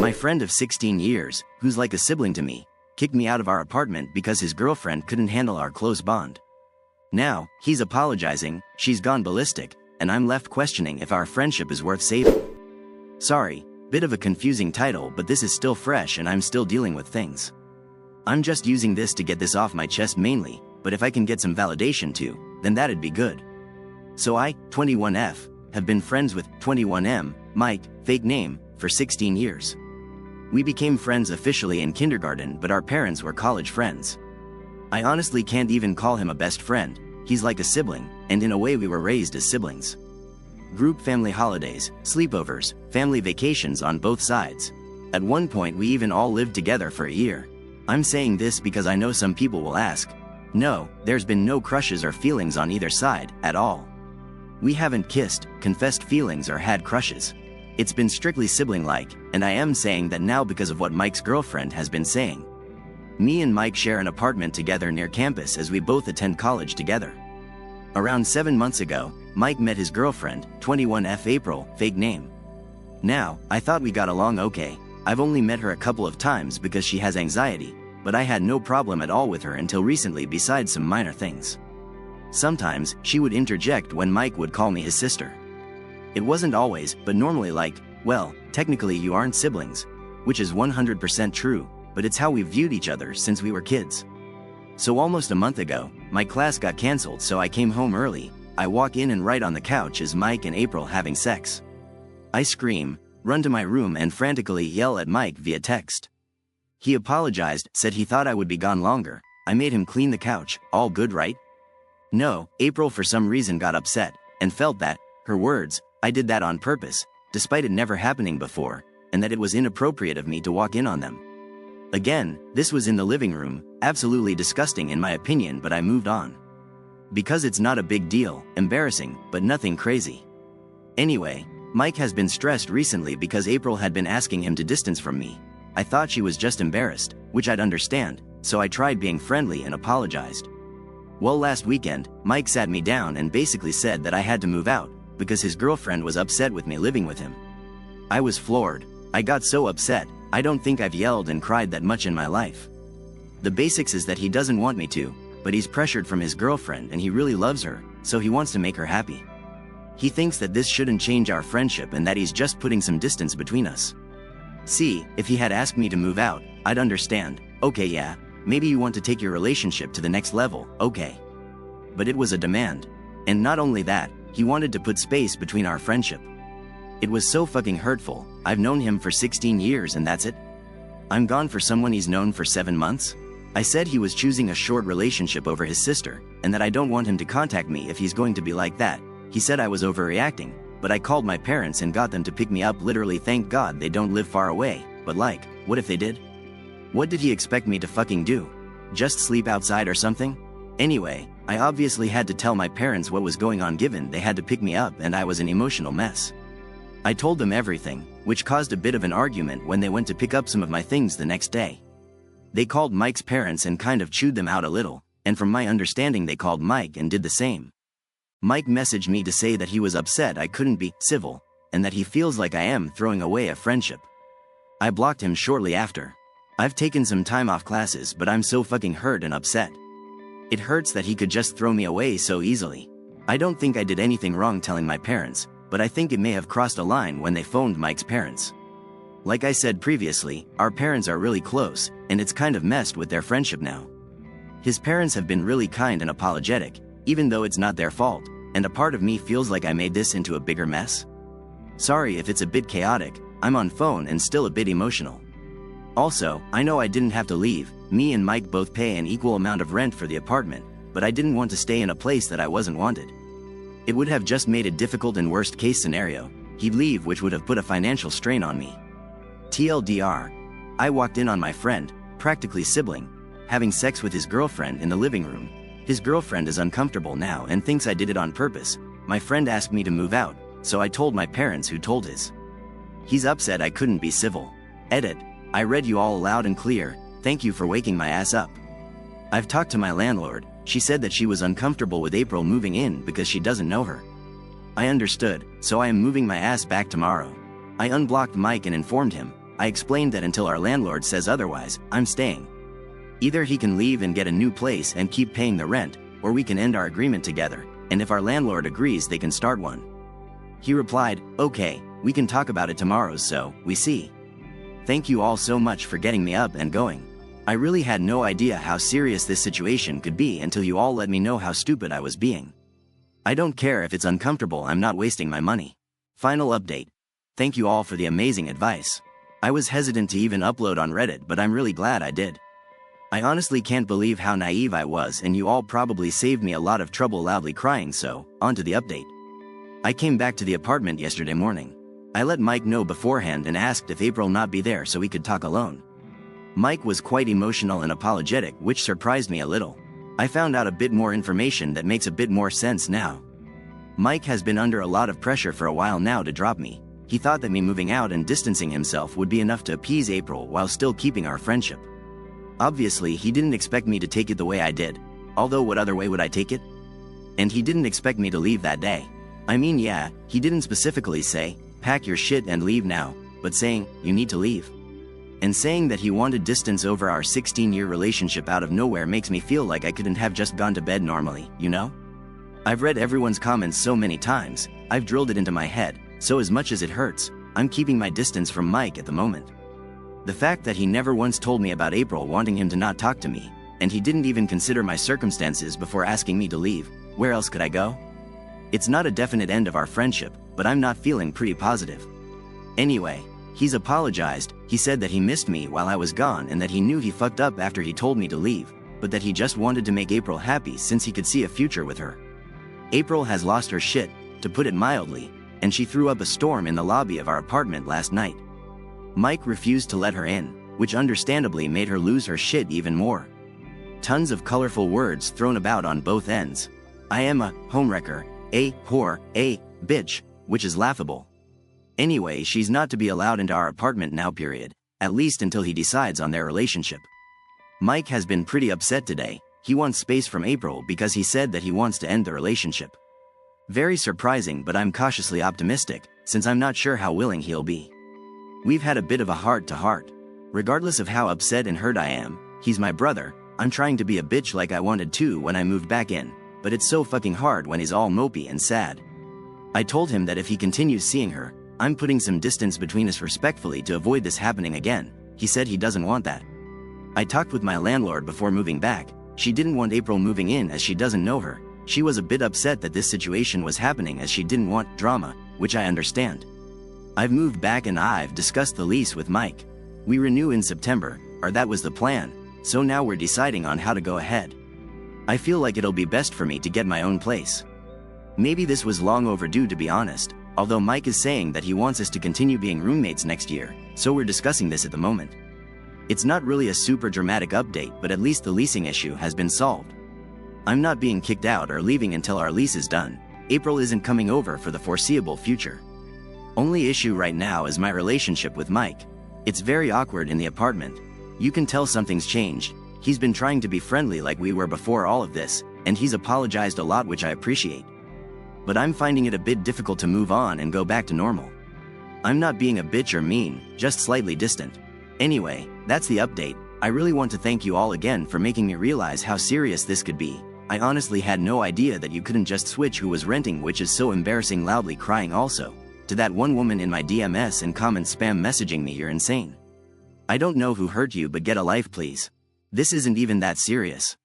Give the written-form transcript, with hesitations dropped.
My friend of 16 years, who's like a sibling to me, kicked me out of our apartment because his girlfriend couldn't handle our close bond. Now, he's apologizing, she's gone ballistic, and I'm left questioning if our friendship is worth saving. Sorry, bit of a confusing title, but this is still fresh and I'm still dealing with things. I'm just using this to get this off my chest mainly, but if I can get some validation too, then that'd be good. So I, 21F, have been friends with 21M, Mike, fake name, for 16 years. We became friends officially in kindergarten, but our parents were college friends. I honestly can't even call him a best friend, he's like a sibling, and in a way we were raised as siblings. Group family holidays, sleepovers, family vacations on both sides. At one point we even all lived together for a year. I'm saying this because I know some people will ask. No, there's been no crushes or feelings on either side, at all. We haven't kissed, confessed feelings or had crushes. It's been strictly sibling-like, and I am saying that now because of what Mike's girlfriend has been saying. Me and Mike share an apartment together near campus as we both attend college together. Around 7 months ago, Mike met his girlfriend, 21F April, fake name. Now, I thought we got along okay. I've only met her a couple of times because she has anxiety, but I had no problem at all with her until recently besides some minor things. Sometimes, she would interject when Mike would call me his sister. It wasn't always, but normally like, well, technically you aren't siblings, which is 100% true, but it's how we viewed each other since we were kids. So almost a month ago, my class got cancelled, so I came home early. I walk in and right on the couch is Mike and April having sex. I scream, run to my room and frantically yell at Mike via text. He apologized, said he thought I would be gone longer. I made him clean the couch, all good right? No, April for some reason got upset, and felt that, her words, I did that on purpose, despite it never happening before, and that it was inappropriate of me to walk in on them. Again, this was in the living room, absolutely disgusting in my opinion, but I moved on. Because it's not a big deal, embarrassing, but nothing crazy. Anyway, Mike has been stressed recently because April had been asking him to distance from me. I thought she was just embarrassed, which I'd understand, so I tried being friendly and apologized. Well, last weekend, Mike sat me down and basically said that I had to move out, because his girlfriend was upset with me living with him. I was floored. I got so upset, I don't think I've yelled and cried that much in my life. The basics is that he doesn't want me to, but he's pressured from his girlfriend and he really loves her, so he wants to make her happy. He thinks that this shouldn't change our friendship and that he's just putting some distance between us. See, if he had asked me to move out, I'd understand. Okay, yeah, maybe you want to take your relationship to the next level, okay. But it was a demand. And not only that, he wanted to put space between our friendship. It was so fucking hurtful. I've known him for 16 years and that's it? I'm gone for someone he's known for 7 months? I said he was choosing a short relationship over his sister, and that I don't want him to contact me if he's going to be like that. He said I was overreacting, but I called my parents and got them to pick me up. Literally, thank God they don't live far away, but like, what if they did? What did he expect me to fucking do? Just sleep outside or something? Anyway, I obviously had to tell my parents what was going on given they had to pick me up and I was an emotional mess. I told them everything, which caused a bit of an argument when they went to pick up some of my things the next day. They called Mike's parents and kind of chewed them out a little, and from my understanding they called Mike and did the same. Mike messaged me to say that he was upset I couldn't be civil, and that he feels like I am throwing away a friendship. I blocked him shortly after. I've taken some time off classes, but I'm so fucking hurt and upset. It hurts that he could just throw me away so easily. I don't think I did anything wrong telling my parents, but I think it may have crossed a line when they phoned Mike's parents. Like I said previously, our parents are really close, and it's kind of messed with their friendship now. His parents have been really kind and apologetic, even though it's not their fault, and a part of me feels like I made this into a bigger mess. Sorry if it's a bit chaotic, I'm on phone and still a bit emotional. Also, I know I didn't have to leave. Me and Mike both pay an equal amount of rent for the apartment, but I didn't want to stay in a place that I wasn't wanted. It would have just made a difficult and worst case scenario. He'd leave, which would have put a financial strain on me. TLDR. I walked in on my friend, practically sibling, having sex with his girlfriend in the living room. His girlfriend is uncomfortable now and thinks I did it on purpose. My friend asked me to move out, so I told my parents, who told his. He's upset I couldn't be civil. Edit. I read you all loud and clear. Thank you for waking my ass up. I've talked to my landlord. She said that she was uncomfortable with April moving in because she doesn't know her. I understood, so I am moving my ass back tomorrow. I unblocked Mike and informed him, I explained that until our landlord says otherwise, I'm staying. Either he can leave and get a new place and keep paying the rent, or we can end our agreement together, and if our landlord agrees they can start one. He replied, okay, we can talk about it tomorrow, so we see. Thank you all so much for getting me up and going. I really had no idea how serious this situation could be until you all let me know how stupid I was being. I don't care if it's uncomfortable, I'm not wasting my money. Final update. Thank you all for the amazing advice. I was hesitant to even upload on Reddit, but I'm really glad I did. I honestly can't believe how naive I was, and you all probably saved me a lot of trouble loudly crying, so, on to the update. I came back to the apartment yesterday morning. I let Mike know beforehand and asked if April not be there so we could talk alone. Mike was quite emotional and apologetic, which surprised me a little. I found out a bit more information that makes a bit more sense now. Mike has been under a lot of pressure for a while now to drop me. He thought that me moving out and distancing himself would be enough to appease April while still keeping our friendship. Obviously, he didn't expect me to take it the way I did, although what other way would I take it? And he didn't expect me to leave that day. I mean, yeah, he didn't specifically say, pack your shit and leave now, but saying, you need to leave. And saying that he wanted distance over our 16-year relationship out of nowhere makes me feel like I couldn't have just gone to bed normally, you know? I've read everyone's comments so many times, I've drilled it into my head, so as much as it hurts, I'm keeping my distance from Mike at the moment. The fact that he never once told me about April wanting him to not talk to me, and he didn't even consider my circumstances before asking me to leave, where else could I go? It's not a definite end of our friendship, but I'm not feeling pretty positive. Anyway, he's apologized. He said that he missed me while I was gone and that he knew he fucked up after he told me to leave, but that he just wanted to make April happy since he could see a future with her. April has lost her shit, to put it mildly, and she threw up a storm in the lobby of our apartment last night. Mike refused to let her in, which understandably made her lose her shit even more. Tons of colorful words thrown about on both ends. I am a homewrecker, a whore, a bitch, which is laughable. Anyway, she's not to be allowed into our apartment now, period, at least until he decides on their relationship. Mike has been pretty upset today. He wants space from April because he said that he wants to end the relationship. Very surprising, but I'm cautiously optimistic, since I'm not sure how willing he'll be. We've had a bit of a heart-to-heart. Regardless of how upset and hurt I am, he's my brother. I'm trying to be a bitch like I wanted to when I moved back in, but it's so fucking hard when he's all mopey and sad. I told him that if he continues seeing her, I'm putting some distance between us respectfully to avoid this happening again. He said he doesn't want that. I talked with my landlord before moving back. She didn't want April moving in as she doesn't know her. She was a bit upset that this situation was happening as she didn't want drama, which I understand. I've moved back and I've discussed the lease with Mike. We renew in September, or that was the plan, so now we're deciding on how to go ahead. I feel like it'll be best for me to get my own place. Maybe this was long overdue, to be honest, although Mike is saying that he wants us to continue being roommates next year, so we're discussing this at the moment. It's not really a super dramatic update, but at least the leasing issue has been solved. I'm not being kicked out or leaving until our lease is done. April isn't coming over for the foreseeable future. Only issue right now is my relationship with Mike. It's very awkward in the apartment. You can tell something's changed. He's been trying to be friendly like we were before all of this, and he's apologized a lot, which I appreciate. But I'm finding it a bit difficult to move on and go back to normal. I'm not being a bitch or mean, just slightly distant. Anyway, that's the update. I really want to thank you all again for making me realize how serious this could be. I honestly had no idea that you couldn't just switch who was renting, which is so embarrassing. Loudly crying also. To that one woman in my DMs and comment spam messaging me, you're insane. I don't know who hurt you, but get a life please. This isn't even that serious.